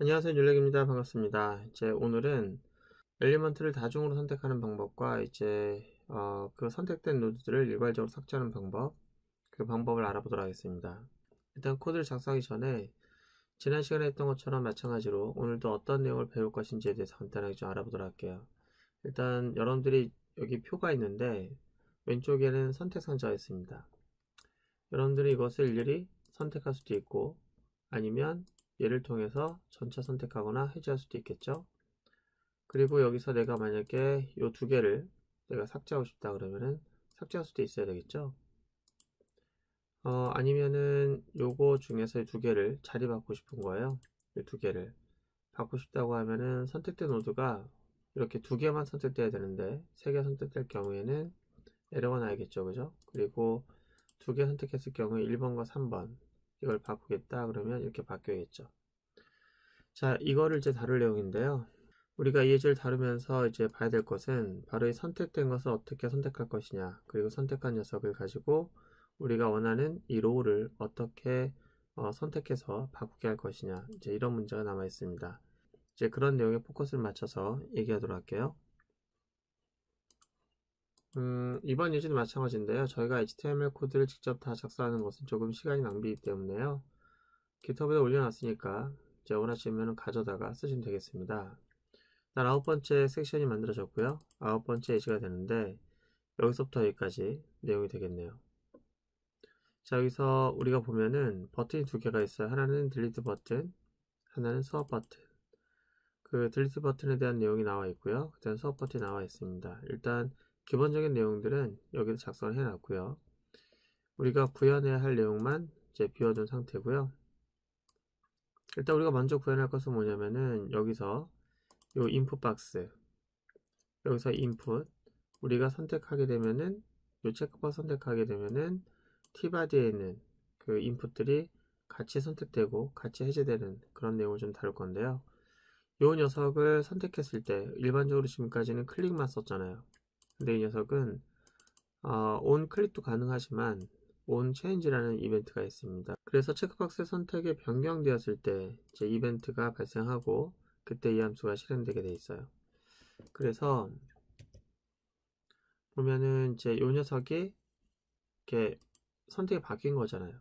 안녕하세요, 윤렉입니다. 반갑습니다. 이제 오늘은 엘리먼트를 다중으로 선택하는 방법과 그 선택된 노드들을 일괄적으로 삭제하는 방법, 그 방법을 알아보도록 하겠습니다. 일단 코드를 작성하기 전에 지난 시간에 했던 것처럼 마찬가지로 오늘도 어떤 내용을 배울 것인지에 대해서 간단하게 좀 알아보도록 할게요. 일단 여러분들이 여기 표가 있는데 왼쪽에는 선택 상자가 있습니다. 여러분들이 이것을 일일이 선택할 수도 있고 아니면 얘를 통해서 전체 선택하거나 해제할 수도 있겠죠. 그리고 여기서 내가 만약에 요 두 개를 내가 삭제하고 싶다 그러면은 삭제할 수도 있어야 되겠죠. 아니면은 요거 중에서 이 두 개를 자리 바꾸고 싶은 거예요. 이 두 개를 바꾸고 싶다고 하면은 선택된 노드가 이렇게 두 개만 선택돼야 되는데 세 개 선택될 경우에는 에러가 나야겠죠, 그죠? 그리고 두 개 선택했을 경우에 1번과 3번 이걸 바꾸겠다 그러면 이렇게 바뀌어야겠죠. 자, 이거를 이제 다룰 내용인데요. 우리가 이 예제를 다루면서 이제 봐야 될 것은 바로 이 선택된 것을 어떻게 선택할 것이냐, 그리고 선택한 녀석을 가지고 우리가 원하는 이 로우를 어떻게 선택해서 바꾸게 할 것이냐, 이제 이런 문제가 남아 있습니다. 이제 그런 내용에 포커스를 맞춰서 얘기하도록 할게요. 이번 예제도 마찬가지인데요. 저희가 HTML 코드를 직접 다 작성하는 것은 조금 시간이 낭비이기 때문에요. GitHub에 올려놨으니까 이제 원하시면 가져다가 쓰시면 되겠습니다. 일단 9번째 섹션이 만들어졌고요. 9번째 예시가 되는데 여기서부터 여기까지 내용이 되겠네요. 자, 여기서 우리가 보면은 버튼이 두 개가 있어요. 하나는 딜리트 버튼, 하나는 수업 버튼. 그 딜리트 버튼에 대한 내용이 나와 있고요. 그 다음 수업 버튼이 나와 있습니다. 일단 기본적인 내용들은 여기서 작성을 해놨고요. 우리가 구현해야 할 내용만 이제 비워둔 상태고요. 일단 우리가 먼저 구현할 것은 뭐냐면은 여기서 요 인풋 박스, 여기서 인풋 우리가 선택하게 되면은 요 체크박스 선택하게 되면은 티바디에 있는 그 인풋들이 같이 선택되고 같이 해제되는 그런 내용을 좀 다룰 건데요. 요 녀석을 선택했을 때 일반적으로 지금까지는 클릭만 썼잖아요. 근데 이 녀석은 온 클릭도 가능하지만 온 체인지라는 이벤트가 있습니다. 그래서 체크박스 선택이 변경되었을 때 이제 이벤트가 발생하고 그때 이 함수가 실행되게 돼 있어요. 그래서 보면은 이제 요 녀석이 이렇게 선택이 바뀐 거잖아요.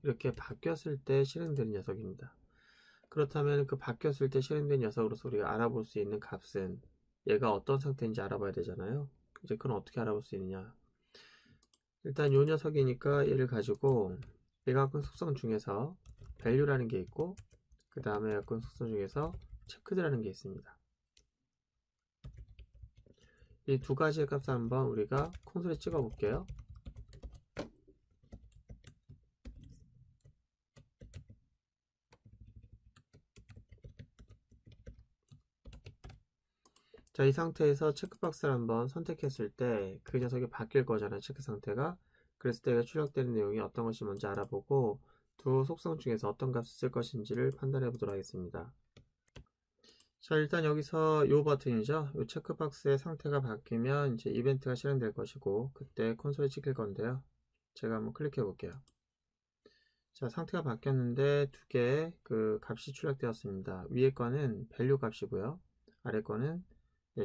이렇게 바뀌었을 때 실행되는 녀석입니다. 그렇다면 그 바뀌었을 때 실행된 녀석으로서 우리가 알아볼 수 있는 값은 얘가 어떤 상태인지 알아봐야 되잖아요. 이제 그건 어떻게 알아볼 수 있느냐. 일단 요 녀석이니까 얘를 가지고 얘가 갖고 있는 속성 중에서 value라는 게 있고 그 다음에 갖고 있는 속성 중에서 checked라는 게 있습니다. 이 두 가지의 값을 한번 우리가 콘솔에 찍어 볼게요. 자, 이 상태에서 체크박스를 한번 선택했을 때 그 녀석이 바뀔 거잖아요. 체크 상태가. 그랬을 때 출력되는 내용이 어떤 것이 뭔지 알아보고 두 속성 중에서 어떤 값을 쓸 것인지를 판단해 보도록 하겠습니다. 자, 일단 여기서 이 버튼이죠. 이 체크박스의 상태가 바뀌면 이제 이벤트가 실행될 것이고 그때 콘솔에 찍힐 건데요. 제가 한번 클릭해 볼게요. 자, 상태가 바뀌었는데 두 개의 그 값이 출력되었습니다. 위에 거는 value 값이고요. 아래 거는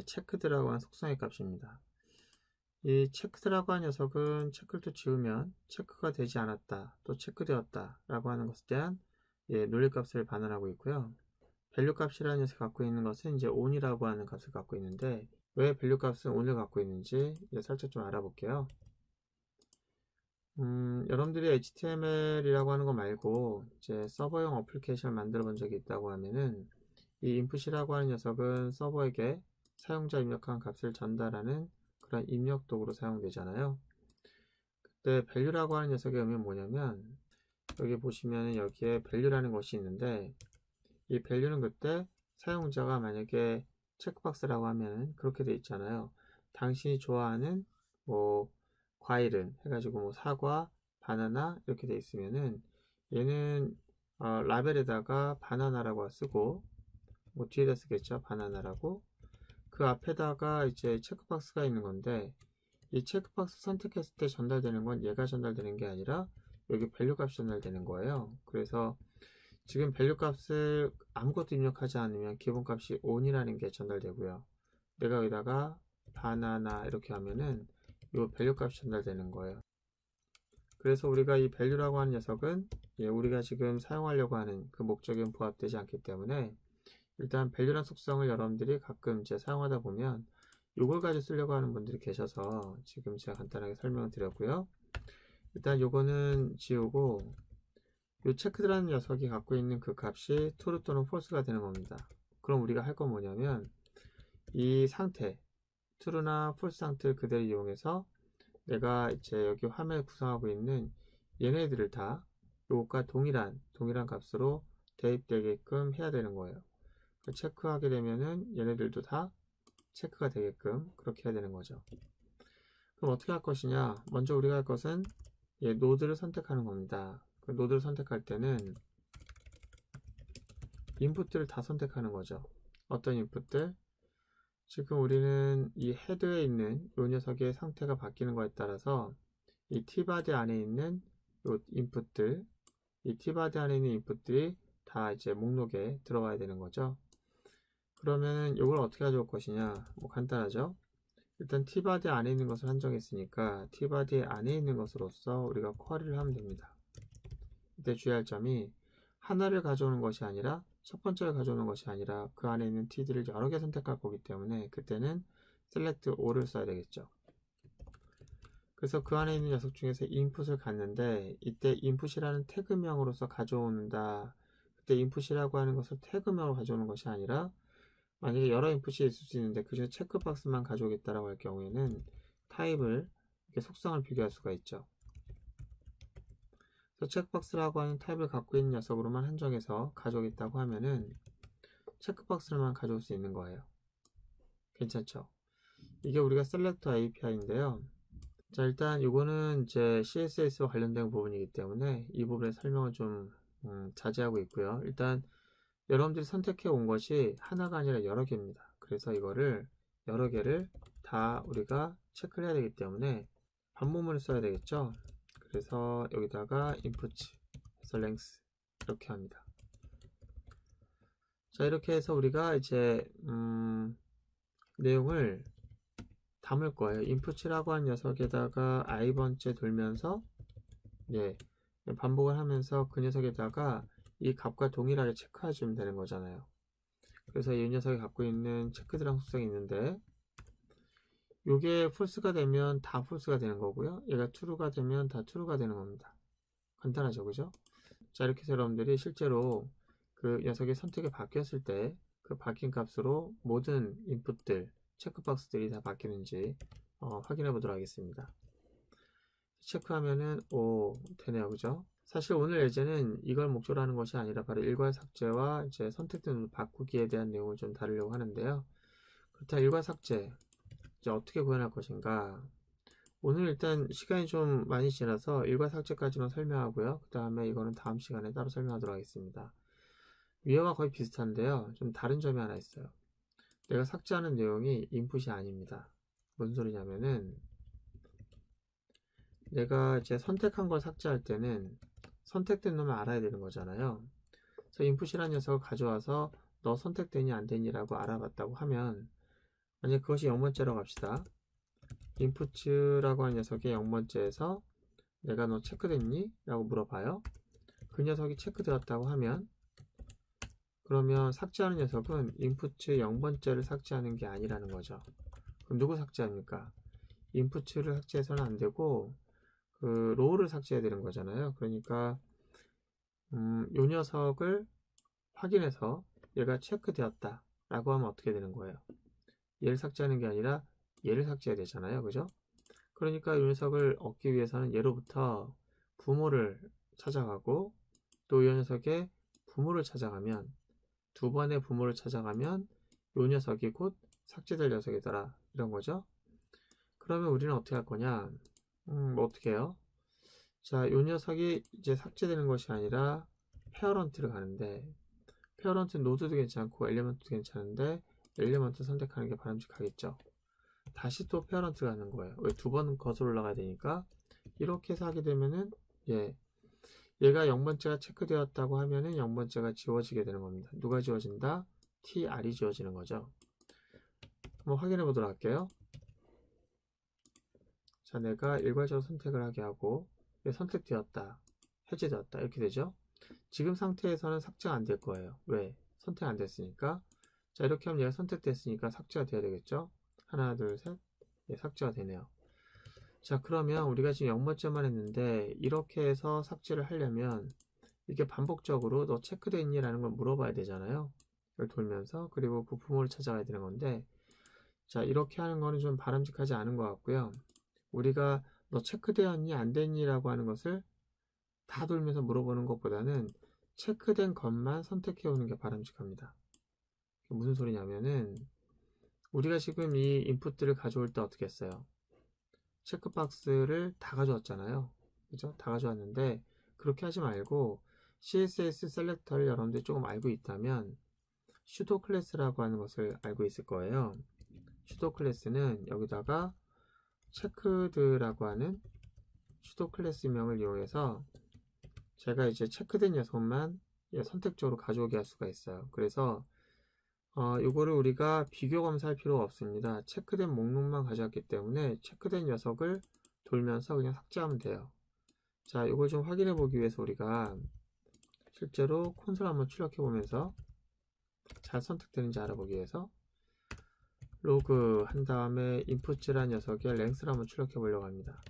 체크드라고 하는 속성의 값입니다. 이 체크드라고 하는 녀석은 체크를 또 지우면 체크가 되지 않았다, 또 체크되었다 라고 하는 것에 대한 논리값을 반환하고 있고요. value 값이라는 녀석이 갖고 있는 것은 이제 on이라고 하는 값을 갖고 있는데 왜 value 값은 on을 갖고 있는지 이제 살짝 좀 알아볼게요. 여러분들이 HTML이라고 하는 거 말고 이제 서버용 어플리케이션을 만들어 본 적이 있다고 하면은 이 input이라고 하는 녀석은 서버에게 사용자 입력한 값을 전달하는 그런 입력 도구로 사용되잖아요. 그때 value라고 하는 녀석의 의미는 뭐냐면 여기 보시면 여기에 value라는 것이 있는데 이 value는 그때 사용자가 만약에 체크박스라고 하면 그렇게 돼 있잖아요. 당신이 좋아하는 뭐 과일은 해가지고 뭐 사과, 바나나 이렇게 돼 있으면은 얘는 라벨에다가 바나나라고 쓰고 뭐 뒤에다 쓰겠죠. 바나나라고. 그 앞에다가 이제 체크박스가 있는 건데 이 체크박스 선택했을 때 전달되는 건 얘가 전달되는 게 아니라 여기 밸류 값이 전달되는 거예요. 그래서 지금 밸류 값을 아무것도 입력하지 않으면 기본값이 on이라는 게 전달되고요. 내가 여기다가 바나나 이렇게 하면은 이 밸류 값이 전달되는 거예요. 그래서 우리가 이 value라고 하는 녀석은 우리가 지금 사용하려고 하는 그 목적에 부합되지 않기 때문에 일단 value란 속성을 여러분들이 가끔 이제 사용하다 보면 이걸 가지고 쓰려고 하는 분들이 계셔서 지금 제가 간단하게 설명을 드렸고요. 일단 요거는 지우고 요 체크드라는 녀석이 갖고 있는 그 값이 true 또는 false가 되는 겁니다. 그럼 우리가 할 건 뭐냐면 이 상태 true나 false 상태를 그대로 이용해서 내가 이제 여기 화면을 구성하고 있는 얘네들을 다 요것과 동일한 값으로 대입되게끔 해야 되는 거예요. 체크하게 되면은 얘네들도 다 체크가 되게끔 그렇게 해야 되는 거죠. 그럼 어떻게 할 것이냐? 먼저 우리가 할 것은 노드를 선택하는 겁니다. 그 노드를 선택할 때는 인풋들을 다 선택하는 거죠. 어떤 인풋들? 지금 우리는 이 헤드에 있는 이 녀석의 상태가 바뀌는 거에 따라서 이 t바디 안에 있는 이 인풋들, 이 t바디 안에 있는 인풋들이 다 이제 목록에 들어와야 되는 거죠. 그러면은 이걸 어떻게 가져올 것이냐? 뭐 간단하죠. 일단 t바디 안에 있는 것을 한정했으니까 t바디 안에 있는 것으로서 우리가 쿼리를 하면 됩니다. 이때 주의할 점이 하나를 가져오는 것이 아니라 첫 번째를 가져오는 것이 아니라 그 안에 있는 t들을 여러 개 선택할 거기 때문에 그때는 select all을 써야 되겠죠. 그래서 그 안에 있는 녀석 중에서 input을 갖는데 이때 input이라는 태그명으로서 가져온다. 그때 input이라고 하는 것을 태그명으로 가져오는 것이 아니라 만약에 여러 인풋이 있을 수 있는데 그중에 체크박스만 가져오겠다라고 할 경우에는 타입을 이렇게 속성을 비교할 수가 있죠. 그래서 체크박스라고 하는 타입을 갖고 있는 녀석으로만 한정해서 가져오겠다고 하면은 체크박스를만 가져올 수 있는 거예요. 괜찮죠? 이게 우리가 셀렉터 API인데요. 자, 일단 이거는 이제 CSS와 관련된 부분이기 때문에 이 부분의 설명을 좀 자제하고 있고요. 일단 여러분들이 선택해 온 것이 하나가 아니라 여러 개입니다. 그래서 이거를 여러 개를 다 우리가 체크를 해야 되기 때문에 반복문을 써야 되겠죠. 그래서 여기다가 input, 그래서 length 이렇게 합니다. 자, 이렇게 해서 우리가 이제 내용을 담을 거예요. input이라고 하는 녀석에다가 i번째 돌면서 반복을 하면서 그 녀석에다가 이 값과 동일하게 체크해 주면 되는 거잖아요. 그래서 이 녀석이 갖고 있는 체크드랑 속성이 있는데 이게 false가 되면 다 false가 되는 거고요. 얘가 true가 되면 다 true가 되는 겁니다. 간단하죠, 그죠? 자, 이렇게 해서 여러분들이 실제로 그 녀석의 선택이 바뀌었을 때 그 바뀐 값으로 모든 인풋들, 체크박스들이 다 바뀌는지 확인해 보도록 하겠습니다. 체크하면은 되네요, 그죠? 사실 오늘 예제는 이걸 목적으로 하는 것이 아니라 바로 일괄 삭제와 이제 선택된 바꾸기에 대한 내용을 좀 다루려고 하는데요. 그렇다면 일괄 삭제 이제 어떻게 구현할 것인가? 오늘 일단 시간이 좀 많이 지나서 일괄 삭제까지만 설명하고요. 그 다음에 이거는 다음 시간에 따로 설명하도록 하겠습니다. 위에와 거의 비슷한데요. 좀 다른 점이 하나 있어요. 내가 삭제하는 내용이 인풋이 아닙니다. 무슨 소리냐면은 내가 이제 선택한 걸 삭제할 때는 선택된 놈을 알아야 되는 거잖아요. 그래서 input이라는 녀석을 가져와서 너 선택되니 안 되니 라고 알아봤다고 하면 만약 그것이 0번째라고 합시다. input라고 하는 녀석이 0번째에서 내가 너 체크됐니? 라고 물어봐요. 그 녀석이 체크되었다고 하면 그러면 삭제하는 녀석은 input 0번째를 삭제하는 게 아니라는 거죠. 그럼 누구 삭제합니까? input를 삭제해서는 안 되고 그 row를 삭제해야 되는 거잖아요. 그러니까 요 녀석을 확인해서 얘가 체크되었다 라고 하면 어떻게 되는 거예요? 얘를 삭제하는 게 아니라 얘를 삭제해야 되잖아요. 그죠? 그러니까 이 녀석을 얻기 위해서는 얘로부터 부모를 찾아가고 또 이 녀석의 부모를 찾아가면 두 번의 부모를 찾아가면 이 녀석이 곧 삭제될 녀석이더라 이런 거죠. 그러면 우리는 어떻게 할 거냐? 어떻게 해요? 자, 이 녀석이 이제 삭제되는 것이 아니라 페어런트를 가는데 페어런트 노드도 괜찮고 엘리먼트도 괜찮은데 엘리먼트 선택하는 게 바람직하겠죠. 다시 또 페어런트 가는 거예요. 왜 두 번 거슬러 올라가야 되니까 이렇게 해서 하게 되면은 얘가 0번째가 체크되었다고 하면은 0번째가 지워지게 되는 겁니다. 누가 지워진다? tr이 지워지는 거죠. 한번 확인해 보도록 할게요. 자, 내가 일괄적으로 선택을 하게 하고 선택되었다, 해제되었다 이렇게 되죠. 지금 상태에서는 삭제가 안 될 거예요. 왜? 선택 안 됐으니까. 자, 이렇게 하면 얘가 선택됐으니까 삭제가 돼야 되겠죠. 하나, 둘, 셋. 네, 삭제가 되네요. 자, 그러면 우리가 지금 0번째만 했는데 이렇게 해서 삭제를 하려면 이게 반복적으로 너 체크됐니? 라는 걸 물어봐야 되잖아요. 이걸 돌면서. 그리고 부품을 찾아가야 되는 건데, 자, 이렇게 하는 거는 좀 바람직하지 않은 것 같고요. 우리가 너 체크되었니? 안 됐니? 라고 하는 것을 다 돌면서 물어보는 것보다는 체크된 것만 선택해 오는 게 바람직합니다. 무슨 소리냐면은 우리가 지금 이 인풋들을 가져올 때 어떻게 했어요? 체크박스를 다 가져왔잖아요. 그죠? 다 가져왔는데 그렇게 하지 말고 CSS 셀렉터를 여러분들이 조금 알고 있다면 슈도 클래스라고 하는 것을 알고 있을 거예요. 슈도 클래스는 여기다가 체크드라고 하는 슈도 클래스명을 이용해서 제가 이제 체크된 녀석만 선택적으로 가져오게 할 수가 있어요. 그래서 이거를 우리가 비교 검사할 필요가 없습니다. 체크된 목록만 가져왔기 때문에 체크된 녀석을 돌면서 그냥 삭제하면 돼요. 자, 이걸 좀 확인해 보기 위해서 우리가 실제로 콘솔 한번 출력해 보면서 잘 선택되는지 알아보기 위해서 로그 한 다음에 인풋이라는 녀석의 랭스를 한번 출력해 보려고 합니다.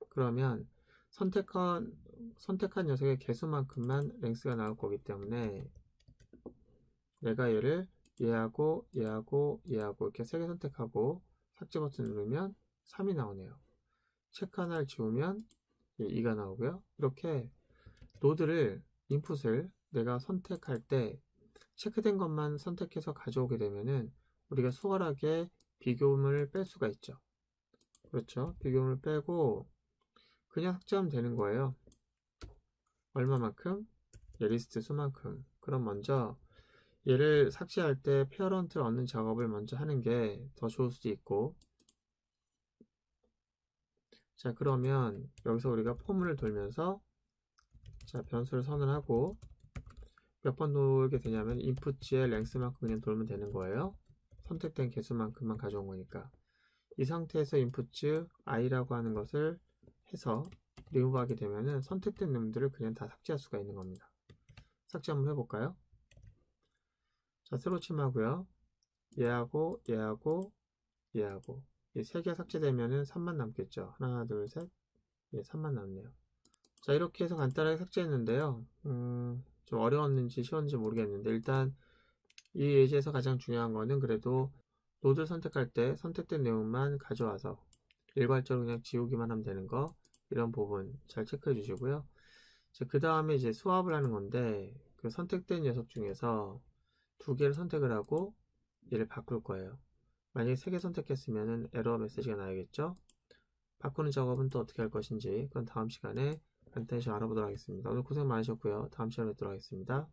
그러면 선택한 녀석의 개수만큼만 랭스가 나올 거기 때문에 내가 얘를 얘하고 이렇게 3개 선택하고 삭제 버튼 누르면 3이 나오네요. 체크 하나를 지우면 2가 나오고요. 이렇게 노드를 인풋을 내가 선택할 때 체크된 것만 선택해서 가져오게 되면은 우리가 수월하게 비교음을 뺄 수가 있죠. 그렇죠. 비교음을 빼고 그냥 삭제하면 되는 거예요. 얼마만큼? 리스트 수만큼. 그럼 먼저 얘를 삭제할 때 페어런트를 얻는 작업을 먼저 하는 게 더 좋을 수도 있고, 자, 그러면 여기서 우리가 포문을 돌면서 자, 변수를 선언하고 몇 번 돌게 되냐면 인풋지의 랭스만큼 그냥 돌면 되는 거예요. 선택된 개수만큼만 가져온 거니까. 이 상태에서 인풋즈 i라고 하는 것을 해서 리무브 하게 되면은 선택된 놈들을 그냥 다 삭제할 수가 있는 겁니다. 삭제 한번 해볼까요? 자, 새로 침하고요. 얘하고 이 3개 삭제되면은 3만 남겠죠. 하나, 둘, 셋. 예, 3만 남네요. 자, 이렇게 해서 간단하게 삭제했는데요. 좀 어려웠는지 쉬웠는지 모르겠는데 일단 이 예제에서 가장 중요한 거는 그래도 노드 선택할 때 선택된 내용만 가져와서 일괄적으로 그냥 지우기만 하면 되는 거, 이런 부분 잘 체크해 주시고요. 그 다음에 이제 수합을 하는 건데 그 선택된 녀석 중에서 2개를 선택을 하고 얘를 바꿀 거예요. 만약에 3개 선택했으면 에러 메시지가 나야겠죠. 바꾸는 작업은 또 어떻게 할 것인지 그건 다음 시간에 간단히 좀 알아보도록 하겠습니다. 오늘 고생 많으셨고요. 다음 시간에 뵙도록 하겠습니다.